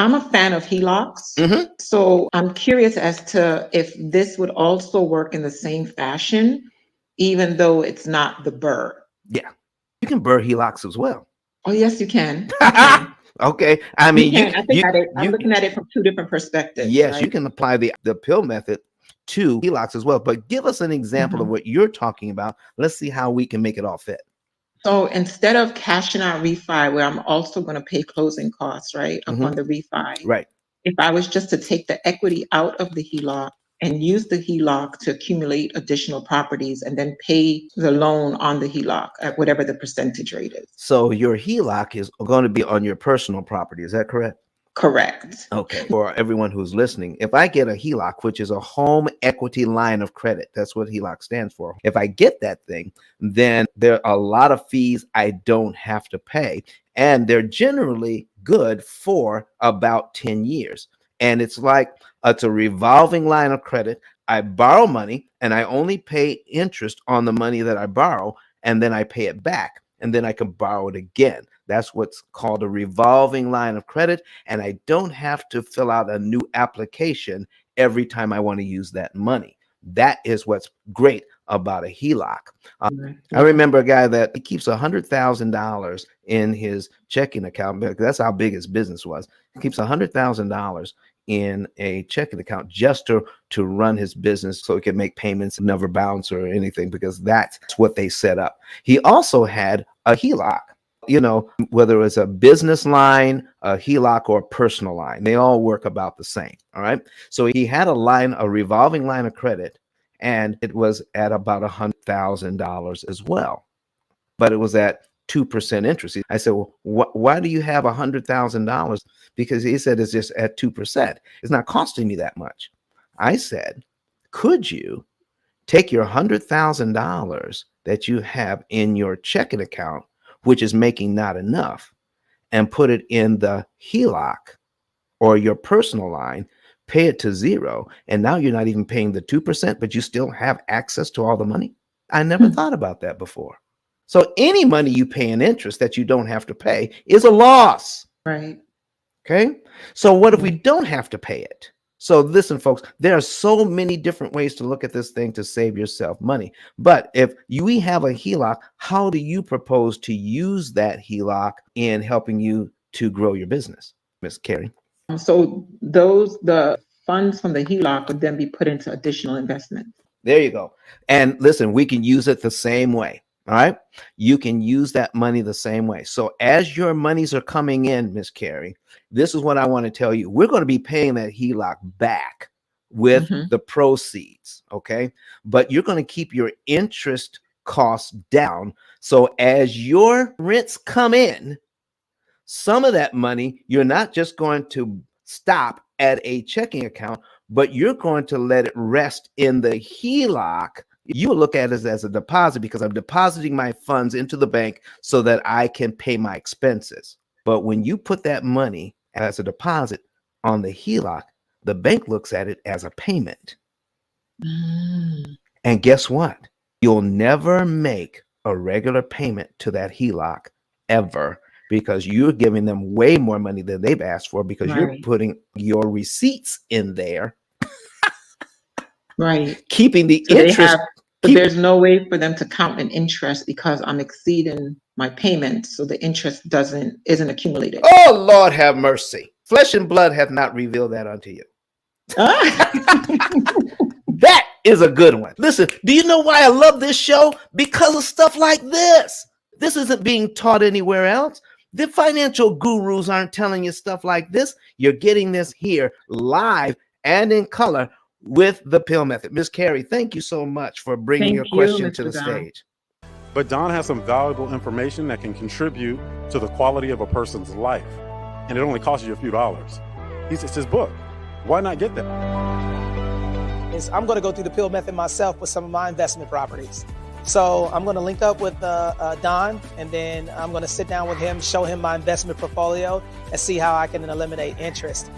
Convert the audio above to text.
I'm a fan of HELOCs. So I'm curious as to if this would also work in the same fashion, even though it's not the BRRRR. Yeah. You can BRRRR HELOCs as well. Oh, yes, you can. You can. Okay. I mean, I'm looking at it from two different perspectives. Yes, right? You can apply the P.I.L.L method to HELOCs as well. But give us an example of what you're talking about. Let's see how we can make it all fit. So instead of cashing out refi, where I'm also going to pay closing costs, right, upon the refi. Right. If I was just to take the equity out of the HELOC and use the HELOC to accumulate additional properties and then pay the loan on the HELOC at whatever the percentage rate is. So your HELOC is going to be on your personal property. Is that correct? Correct. Okay. For everyone who's listening, if I get a HELOC, which is a home equity line of credit, that's what HELOC stands for. If I get that thing, then there are a lot of fees I don't have to pay. And they're generally good for about 10 years. And it's like it's a revolving line of credit. I borrow money and I only pay interest on the money that I borrow, and then I pay it back, and then I can borrow it again. That's what's called a revolving line of credit. And I don't have to fill out a new application every time I want to use that money. That is what's great about a HELOC. I remember a guy that he keeps $100,000 in his checking account, because that's how big his business was. He keeps $100,000 in a checking account just to run his business, so he can make payments, never bounce or anything, because that's what they set up. He also had a HELOC. Whether it's a business line, a HELOC, or a personal line, they all work about the same. All right. So he had a revolving line of credit, and it was at about $100,000 as well. But it was at 2% interest. I said, well, why do you have $100,000? Because he said it's just at 2%. It's not costing me that much. I said, could you take your $100,000 that you have in your checking account, which is making not enough, and put it in the HELOC or your personal line, pay it to zero, and now you're not even paying the 2%, but you still have access to all the money? I never thought about that before. So any money you pay in interest that you don't have to pay is a loss. Right. Okay. So what if we don't have to pay it? So listen, folks, there are so many different ways to look at this thing to save yourself money. But if we have a HELOC, how do you propose to use that HELOC in helping you to grow your business, Ms. Cari? So the funds from the HELOC would then be put into additional investments. There you go. And listen, we can use it the same way. All right. You can use that money the same way. So as your monies are coming in, Ms. Cari, this is what I want to tell you. We're going to be paying that HELOC back with the proceeds. Okay. But you're going to keep your interest costs down. So as your rents come in, some of that money, you're not just going to stop at a checking account, but you're going to let it rest in the HELOC. You will look at it as a deposit, because I'm depositing my funds into the bank so that I can pay my expenses. But when you put that money as a deposit on the HELOC, the bank looks at it as a payment. And guess what? You'll never make a regular payment to that HELOC ever, because you're giving them way more money than they've asked for, because you're putting your receipts in there. Right. Keeping the interest. But there's no way for them to count an interest, because I'm exceeding my payments, so the interest isn't accumulated. Oh, Lord have mercy. Flesh and blood have not revealed that unto you. That is a good one. Listen, do you know why I love this show? Because of stuff like this. This isn't being taught anywhere else. The financial gurus aren't telling you stuff like this. You're getting this here live and in color with the P.I.L.L method. Ms. Cari, thank you so much for bringing your question to the stage. But Don has some valuable information that can contribute to the quality of a person's life. And it only costs you a few dollars. It's his book. Why not get that? I'm going to go through the P.I.L.L method myself with some of my investment properties. So I'm going to link up with Don, and then I'm going to sit down with him, show him my investment portfolio, and see how I can eliminate interest.